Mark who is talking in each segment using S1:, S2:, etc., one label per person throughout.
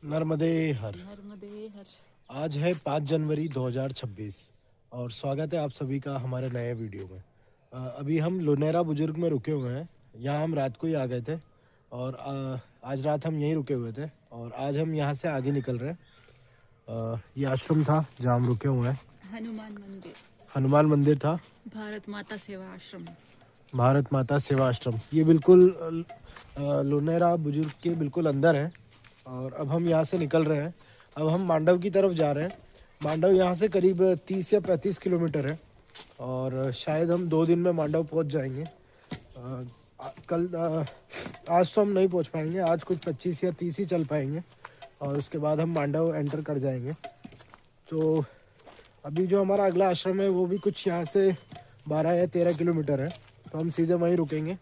S1: नर्मदे हर।
S2: नर्मदे हर।
S1: आज है 5 जनवरी 2026 और स्वागत है आप सभी का हमारे नए वीडियो में। अभी हम लुनेरा बुजुर्ग में रुके हुए हैं। यहाँ हम रात को ही आ गए थे और आज रात हम यहीं रुके हुए थे और आज हम यहाँ से आगे निकल रहे हैं। ये आश्रम था जहाँ हम रुके हुए हैं। हनुमान मंदिर था।
S2: भारत माता सेवा आश्रम।
S1: भारत माता सेवा आश्रम ये बिल्कुल लुनेरा बुजुर्ग के बिल्कुल अंदर है। और अब हम यहाँ से निकल रहे हैं। अब हम मांडव की तरफ जा रहे हैं। मांडव यहाँ से करीब 30 या 35 किलोमीटर है और शायद हम 2 दिन में मांडव पहुँच जाएंगे। आज तो हम नहीं पहुँच पाएंगे। आज कुछ 25 या 30 ही चल पाएंगे और उसके बाद हम मांडव एंटर कर जाएंगे। तो अभी जो हमारा अगला आश्रम है वो भी कुछ यहाँ से 12 या 13 किलोमीटर है, तो हम सीधे वहीं रुकेंगे।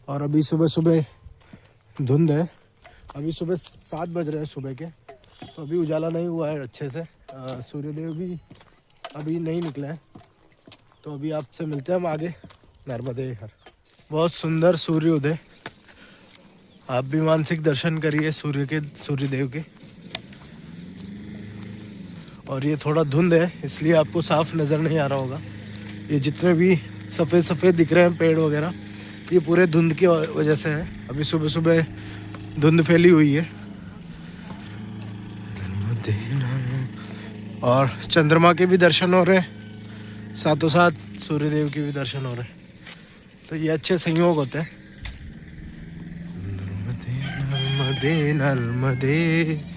S1: और अभी सुबह सुबह धुंध है। अभी सुबह 7 बज रहे हैं सुबह के, तो अभी उजाला नहीं हुआ है अच्छे से। सूर्यदेव भी अभी नहीं निकले हैं। तो अभी आपसे मिलते हैं हम आगे। नर्मदे हर। बहुत सुंदर सूर्योदय। आप भी मानसिक दर्शन करिए सूर्यदेव के। और ये थोड़ा धुंध है इसलिए आपको साफ नज़र नहीं आ रहा होगा। ये जितने भी सफ़ेद सफ़ेद दिख रहे हैं पेड़ वगैरह, ये पूरे धुंध की वजह से है। अभी सुबह सुबह धुंध फैली हुई है और चंद्रमा के भी दर्शन हो रहे हैं, साथों साथ सूर्यदेव के भी दर्शन हो रहे हैं। तो ये अच्छे संयोग होते हैं। नर्मदे नर्मदे नर्मदे।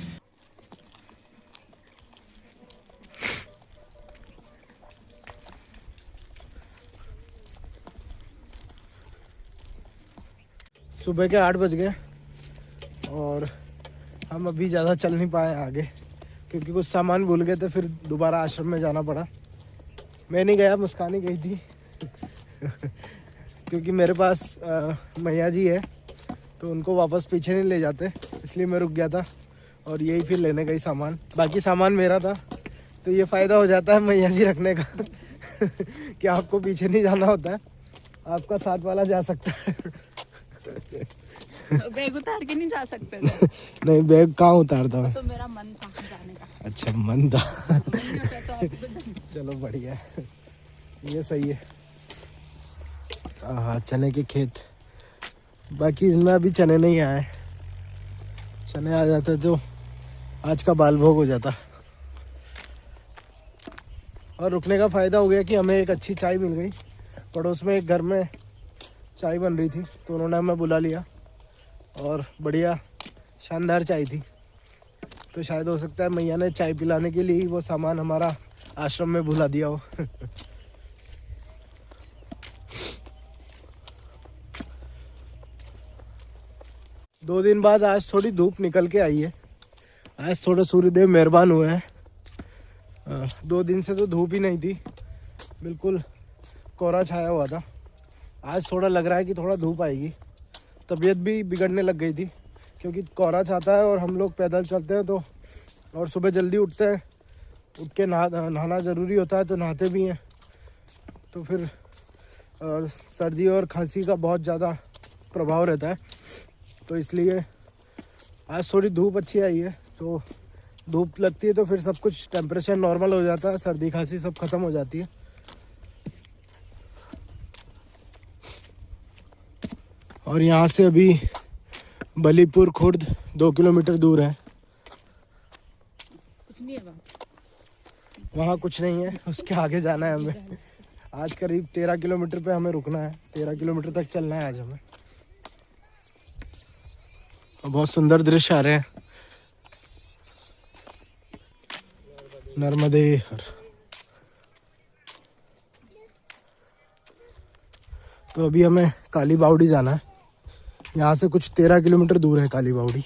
S1: सुबह के 8 बज गए और हम अभी ज़्यादा चल नहीं पाए आगे, क्योंकि कुछ सामान भूल गए थे। फिर दोबारा आश्रम में जाना पड़ा। मैं नहीं गया, मुस्कान ही गई थी क्योंकि मेरे पास मैया जी है तो उनको वापस पीछे नहीं ले जाते, इसलिए मैं रुक गया था और यही फिर लेने गई सामान। बाकी सामान मेरा था, तो ये फ़ायदा हो जाता है मैया जी रखने का कि आपको पीछे नहीं जाना होता है, आपका साथ वाला जा सकता है।
S2: बैग उतार के नहीं जा सकते
S1: नहीं, बैग कहाँ उतारता मैं।
S2: तो मेरा मन था जाने का।
S1: अच्छा, मन था।
S2: तो
S1: चलो बढ़िया है, ये सही है। हाँ, चने के खेत। बाकी इसमें अभी चने नहीं आए। चने आ जाते तो आज का बाल भोग हो जाता। और रुकने का फ़ायदा हो गया कि हमें एक अच्छी चाय मिल गई। पड़ोस में एक घर में चाय बन रही थी तो उन्होंने हमें बुला लिया और बढ़िया शानदार चाय थी। तो शायद हो सकता है मैया ने चाय पिलाने के लिए वो सामान हमारा आश्रम में भुला दिया हो। दो दिन बाद आज थोड़ी धूप निकल के आई है। आज थोड़े सूर्यदेव मेहरबान हुए हैं। 2 दिन से तो धूप ही नहीं थी, बिल्कुल कोहरा छाया हुआ था। आज थोड़ा लग रहा है कि थोड़ा धूप आएगी। तबीयत भी बिगड़ने लग गई थी क्योंकि कोहरा छाता है और हम लोग पैदल चलते हैं तो, और सुबह जल्दी उठते हैं, उठ के नहाना ज़रूरी होता है तो नहाते भी हैं। तो फिर सर्दी और खांसी का बहुत ज़्यादा प्रभाव रहता है। तो इसलिए आज थोड़ी धूप अच्छी आई है। तो धूप लगती है तो फिर सब कुछ टेम्परेचर नॉर्मल हो जाता है, सर्दी खांसी सब ख़त्म हो जाती है। और यहाँ से अभी बलीपुर खुर्द 2 किलोमीटर दूर है।
S2: कुछ नहीं है
S1: वहाँ कुछ नहीं है, उसके आगे जाना है हमें। आज करीब 13 किलोमीटर पे हमें रुकना है। 13 किलोमीटर तक चलना है आज हमें। और बहुत सुंदर दृश्य आ रहे हैं। नर्मदे हर। तो अभी हमें काली बावड़ी जाना है। यहाँ से कुछ 13 किलोमीटर दूर है काली बावड़ी।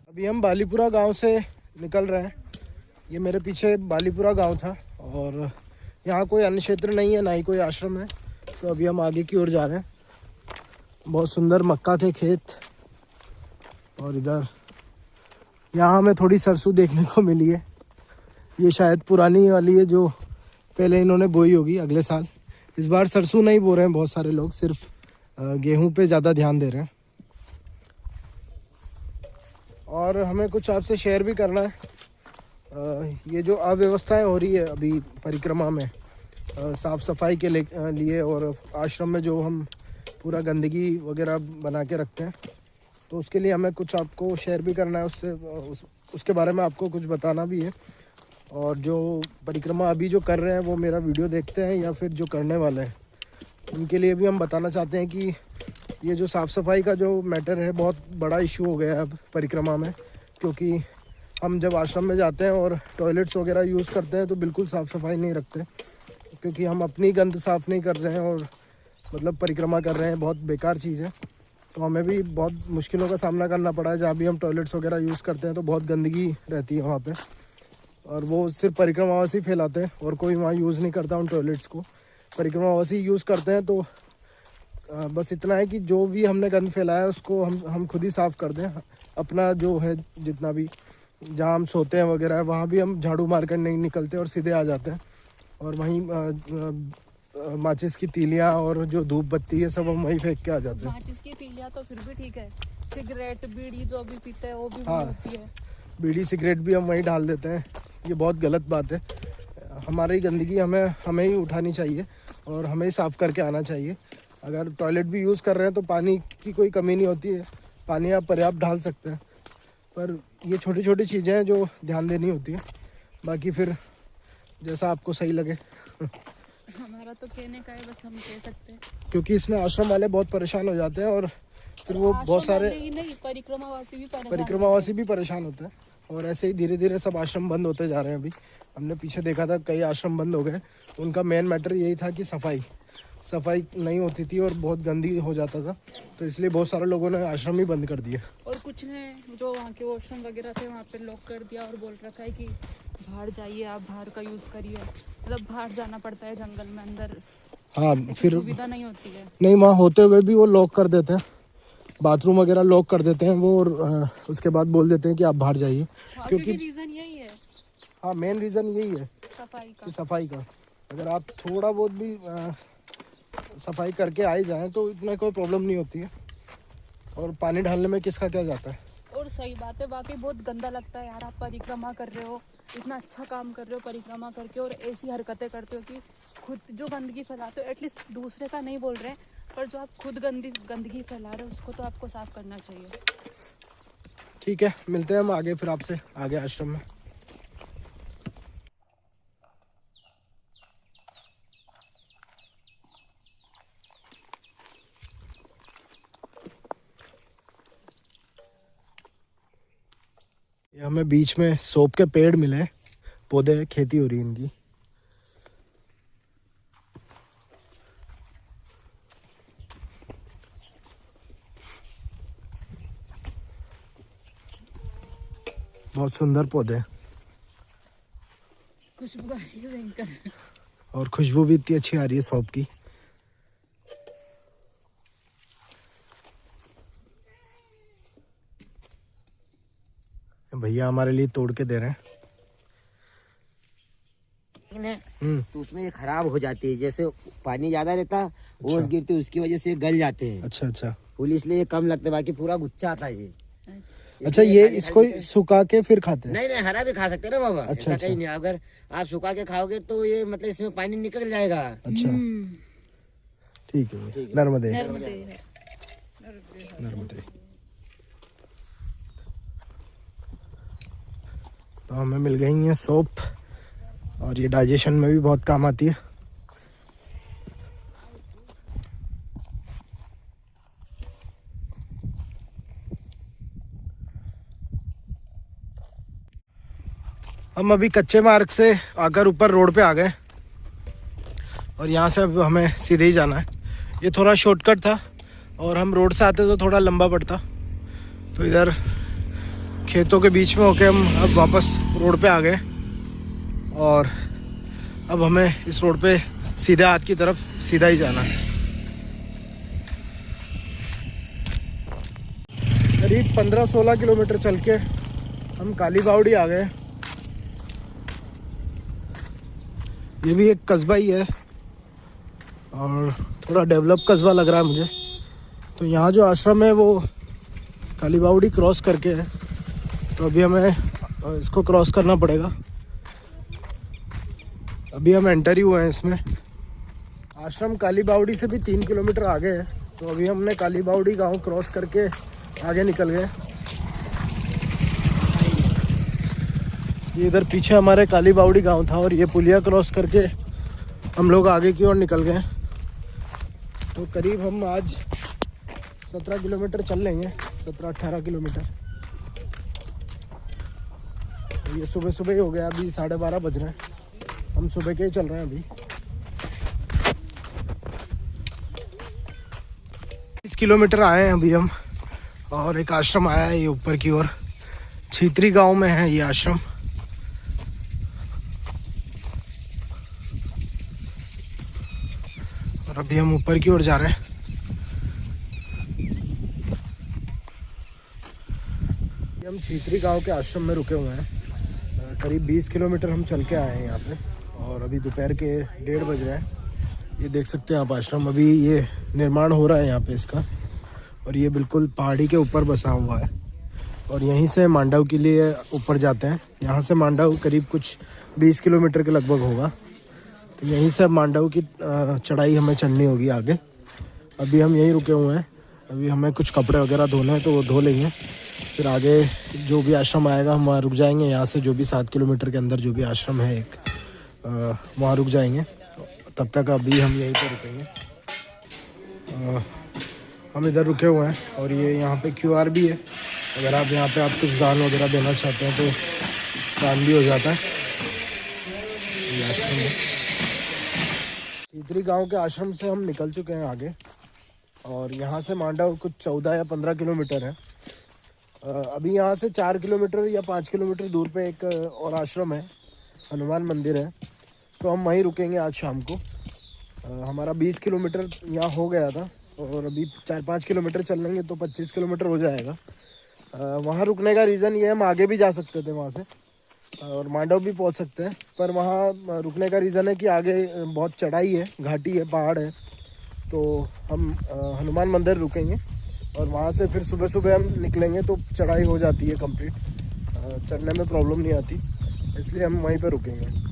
S1: अभी हम बालीपुरा गांव से निकल रहे हैं। ये मेरे पीछे बालीपुरा गांव था और यहाँ कोई अन्य क्षेत्र नहीं है, ना ही कोई आश्रम है। तो अभी हम आगे की ओर जा रहे हैं। बहुत सुंदर मक्का के खेत और इधर यहाँ हमें थोड़ी सरसों देखने को मिली है। ये शायद पुरानी वाली है जो पहले इन्होंने बोई होगी अगले साल। इस बार सरसों नहीं बो रहे हैं बहुत सारे लोग, सिर्फ गेहूं पे ज़्यादा ध्यान दे रहे हैं। और हमें कुछ आपसे शेयर भी करना है। ये जो अव्यवस्थाएं हो रही है अभी परिक्रमा में साफ़ सफाई के लिए और आश्रम में जो हम पूरा गंदगी वगैरह बना के रखते हैं, तो उसके लिए हमें कुछ आपको शेयर भी करना है। उसके बारे में आपको कुछ बताना भी है। और जो परिक्रमा अभी जो कर रहे हैं वो मेरा वीडियो देखते हैं या फिर जो करने वाले हैं, उनके लिए भी हम बताना चाहते हैं कि ये जो साफ़ सफाई का जो मैटर है बहुत बड़ा इशू हो गया है अब परिक्रमा में। क्योंकि हम जब आश्रम में जाते हैं और टॉयलेट्स वगैरह यूज़ करते हैं तो बिल्कुल साफ़ सफाई नहीं रखते, क्योंकि हम अपनी गंद साफ़ नहीं कर रहे हैं और मतलब परिक्रमा कर रहे हैं। बहुत बेकार चीज़ है। तो हमें भी बहुत मुश्किलों का सामना करना पड़ा है। जहाँ भी हम टॉयलेट्स वगैरह यूज़ करते हैं तो बहुत गंदगी रहती है वहाँ पे, और वो सिर्फ परिक्रमावासी फैलाते हैं और कोई वहाँ यूज़ नहीं करता उन टॉयलेट्स को। परिक्रमावासी यूज़ करते हैं। तो बस इतना है कि जो भी हमने गंद फैलाया है उसको हम खुद ही साफ़ कर दें। अपना जो है जितना भी जहाँ हम सोते हैं वगैरह वहाँ भी हम झाड़ू मार कर नहीं निकलते और सीधे आ जाते हैं। और वहीं माचिस की तीलियाँ और जो धूप बत्ती है सब हम वहीं फेंक के आ जाते हैं।
S2: माचिस की तीलियां तो फिर भी ठीक है, सिगरेट बीड़ी जो भी पीते हैं वो भी
S1: हाँ,
S2: होती है।
S1: बीड़ी सिगरेट भी हम वहीं डाल देते हैं। ये बहुत गलत बात है। हमारी गंदगी हमें ही उठानी चाहिए और हमें ही साफ़ करके आना चाहिए। अगर टॉयलेट भी यूज़ कर रहे हैं तो पानी की कोई कमी नहीं होती है, पानी आप पर्याप्त डाल सकते हैं। पर ये छोटी छोटी चीज़ें हैं जो ध्यान देनी होती है। बाकी फिर जैसा आपको सही लगे।
S2: हमारा तो कहने का है, बस हम कह सकते हैं।
S1: क्योंकि इसमें आश्रम वाले बहुत परेशान हो जाते हैं और फिर वो बहुत सारे परिक्रमावासी भी परेशान होते हैं। और ऐसे ही धीरे धीरे सब आश्रम बंद होते जा रहे हैं। अभी हमने पीछे देखा था कई आश्रम बंद हो गए। उनका मेन मैटर यही था कि सफाई नहीं होती थी और बहुत गंदी हो जाता था, तो इसलिए बहुत सारे लोगों ने आश्रम ही बंद कर दिए।
S2: और कुछ ने जो वहाँ के वॉशरूम वगैरह थे वहाँ पे लॉक कर दिया और बोल रखा है कि बाहर जाइए, आप बाहर का यूज़ करिए। मतलब बाहर जाना पड़ता है जंगल में, अंदर
S1: हाँ फिर
S2: सुविधा नहीं होती है।
S1: नहीं, वहाँ होते हुए भी वो लॉक कर देते हैं, बाथरूम वगैरह लॉक कर देते हैं वो। और उसके बाद बोल देते हैं कि आप बाहर जाइए।
S2: क्योंकि रीज़न यही है।
S1: हाँ, मेन रीज़न यही है सफाई का। अगर आप थोड़ा बहुत भी सफाई करके आ ही जाएँ तो इतना कोई प्रॉब्लम नहीं होती है। और पानी डालने में किसका क्या जाता है।
S2: और सही बात है, बाकी बहुत गंदा लगता है यार। आप परिक्रमा कर रहे हो, इतना अच्छा काम कर रहे हो परिक्रमा करके, और ऐसी हरकतें करते हो कि खुद जो गंदगी फैलाते हो, एटलीस्ट दूसरे का नहीं बोल रहे हैं, पर जो आप खुद गंदगी फैला रहे हो उसको तो आपको साफ करना चाहिए।
S1: ठीक है, मिलते हैं हम आगे फिर आपसे आगे आश्रम में। ये हमें बीच में सोप के पेड़ मिले, पौधे, खेती हो रही है इनकी। बहुत सुंदर पौधे
S2: खुशबू आ रही है भयंकर,
S1: और खुशबू भी इतनी अच्छी आ रही है सौंफ की। भैया हमारे लिए तोड़ के दे रहे हैं।
S3: तो उसमें ये खराब हो जाती है। जैसे पानी ज्यादा रहता है, ओस गिरती है, उसकी वजह से गल जाते हैं।
S1: अच्छा
S3: फूल इसलिए कम लगता है, बाकी पूरा गुच्छा आता है ये।
S1: अच्छा, ये इसको सुखा के फिर खाते हैं?
S3: नहीं, हरा भी खा सकते हैं ना बाबा।
S1: अच्छा।
S3: कहीं नहीं, अगर आप सुखा के खाओगे तो ये मतलब इसमें पानी निकल जाएगा।
S1: अच्छा, ठीक है भाई। नर्मदे। तो हमें मिल गई है सोप, और ये डाइजेशन में भी बहुत काम आती है। हम अभी कच्चे मार्ग से आकर ऊपर रोड पे आ गए, और यहाँ से अब हमें सीधे ही जाना है। ये थोड़ा शॉर्टकट था, और हम रोड से आते तो थोड़ा लंबा पड़ता। तो इधर खेतों के बीच में होके हम अब वापस रोड पे आ गए, और अब हमें इस रोड पे सीधे हाथ की तरफ सीधा ही जाना है। करीब 15-16 किलोमीटर चल के हम काली बावड़ी आ गए। ये भी एक कस्बा ही है और थोड़ा डेवलप कस्बा लग रहा है मुझे। तो यहाँ जो आश्रम है वो काली बावड़ी क्रॉस करके है, तो अभी हमें इसको क्रॉस करना पड़ेगा। अभी हम एंटर ही हुए हैं इसमें। आश्रम काली बावड़ी से भी 3 किलोमीटर आगे है, तो अभी हमने काली बावड़ी गांव क्रॉस करके आगे निकल गए। ये इधर पीछे हमारे काली बावड़ी गांव था और ये पुलिया क्रॉस करके हम लोग आगे की ओर निकल गए। तो करीब हम आज 17 किलोमीटर चल लेंगे, 17-18 किलोमीटर। तो ये सुबह सुबह ही हो गया, अभी 12:30 बज रहे हैं, हम सुबह के ही चल रहे हैं। अभी 30 किलोमीटर आए हैं अभी हम, और एक आश्रम आया है ये ऊपर की ओर। छीत्री गांव में है ये आश्रम। और अभी हम ऊपर की ओर जा रहे हैं। हम छीत्री गांव के आश्रम में रुके हुए हैं। करीब 20 किलोमीटर हम चल के आए हैं यहाँ पे, और अभी दोपहर के 1:30 बज रहे हैं। ये देख सकते हैं आप आश्रम, अभी ये निर्माण हो रहा है यहाँ पे इसका। और ये बिल्कुल पहाड़ी के ऊपर बसा हुआ है, और यहीं से मांडव के लिए ऊपर जाते हैं। यहाँ से मांडव करीब कुछ 20 किलोमीटर के लगभग होगा। तो यहीं से अब मांडव की चढ़ाई हमें चढ़नी होगी आगे। अभी हम यहीं रुके हुए हैं, अभी हमें कुछ कपड़े वगैरह धोने हैं तो वो धो लेंगे, फिर आगे जो भी आश्रम आएगा हम वहाँ रुक जाएंगे। यहाँ से जो भी 7 किलोमीटर के अंदर जो भी आश्रम है एक, वहाँ रुक जाएंगे। तब तक अभी हम यहीं पर रुकेंगे। हम इधर रुके हुए हैं, और ये यहाँ पे QR भी है। अगर आप यहाँ पे आप कुछ दान वगैरह देना चाहते हैं तो दान भी हो जाता है। ये आश्रम है। छीत्री गांव के आश्रम से हम निकल चुके हैं आगे, और यहाँ से मांडव कुछ 14 या 15 किलोमीटर है। अभी यहाँ से 4 किलोमीटर या 5 किलोमीटर दूर पे एक और आश्रम है, हनुमान मंदिर है। तो हम वहीं रुकेंगे आज शाम को। हमारा 20 किलोमीटर यहाँ हो गया था, और अभी 4-5 किलोमीटर चल लेंगे तो 25 किलोमीटर हो जाएगा। वहाँ रुकने का रीज़न ये है, हम आगे भी जा सकते थे वहाँ से, और मांडव भी पहुँच सकते हैं, पर वहाँ रुकने का रीज़न है कि आगे बहुत चढ़ाई है, घाटी है, पहाड़ है। तो हम हनुमान मंदिर रुकेंगे, और वहाँ से फिर सुबह सुबह हम निकलेंगे तो चढ़ाई हो जाती है कंप्लीट, चढ़ने में प्रॉब्लम नहीं आती, इसलिए हम वहीं पर रुकेंगे।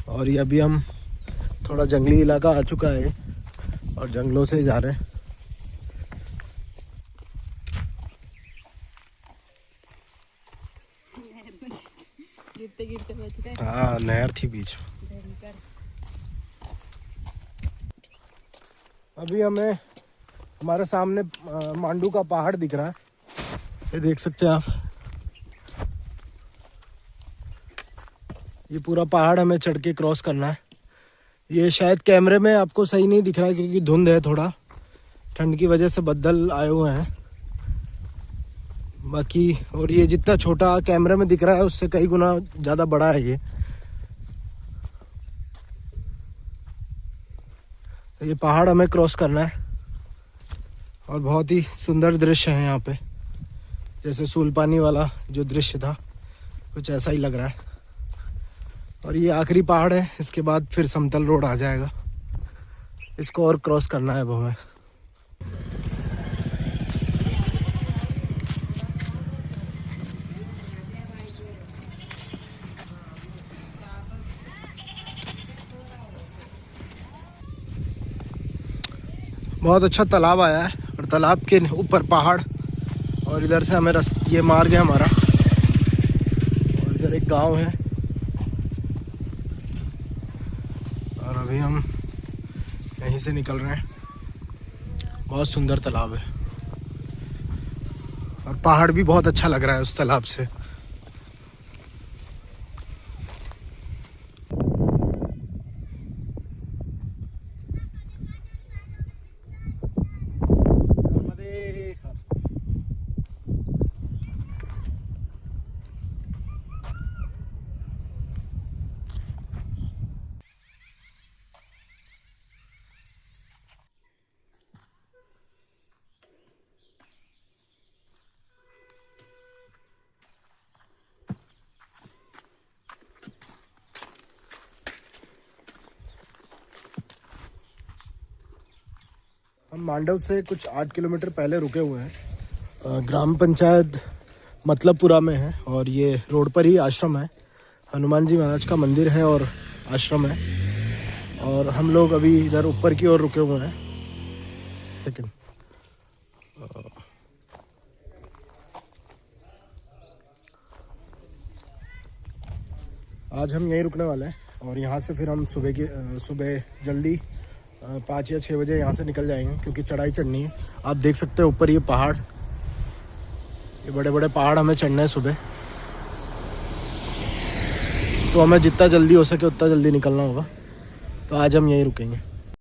S1: और ये अभी हम थोड़ा जंगली इलाका आ चुका है, और जंगलों से जा रहे हैं।
S2: गिरते गिरते बच गए।
S1: हाँ, नहर थी बीच में। अभी हमें हमारे सामने मांडू का पहाड़ दिख रहा है, ये देख सकते हैं आप। ये पूरा पहाड़ हमें चढ़ के क्रॉस करना है। ये शायद कैमरे में आपको सही नहीं दिख रहा है क्योंकि धुंध है, थोड़ा ठंड की वजह से बादल आए हुए हैं बाकी। और ये जितना छोटा कैमरे में दिख रहा है उससे कई गुना ज़्यादा बड़ा है ये पहाड़ हमें क्रॉस करना है, और बहुत ही सुंदर दृश्य है यहाँ पे। जैसे सूलपानी वाला जो दृश्य था कुछ ऐसा ही लग रहा है। और ये आखिरी पहाड़ है, इसके बाद फिर समतल रोड आ जाएगा। इसको और क्रॉस करना है अब हमें। बहुत अच्छा तालाब आया है, और तालाब के ऊपर पहाड़, और इधर से हमें ये मार्ग है हमारा, और इधर एक गांव है। और अभी हम यहीं से निकल रहे हैं। बहुत सुंदर तालाब है, और पहाड़ भी बहुत अच्छा लग रहा है उस तालाब से। मांडव से कुछ 8 किलोमीटर पहले रुके हुए हैं। ग्राम पंचायत मतलबपुरा में है और ये रोड पर ही आश्रम है। हनुमान जी महाराज का मंदिर है और आश्रम है। और हम लोग अभी इधर ऊपर की ओर रुके हुए हैं। सेकंड, आज हम यहीं रुकने वाले हैं और यहाँ से फिर हम सुबह जल्दी 5 या 6 बजे यहाँ से निकल जाएंगे, क्योंकि चढ़ाई चढ़नी है। आप देख सकते हैं ऊपर ये पहाड़, ये बड़े बड़े पहाड़ हमें चढ़ने हैं सुबह। तो हमें जितना जल्दी हो सके उतना जल्दी निकलना होगा। तो आज हम यहीं रुकेंगे।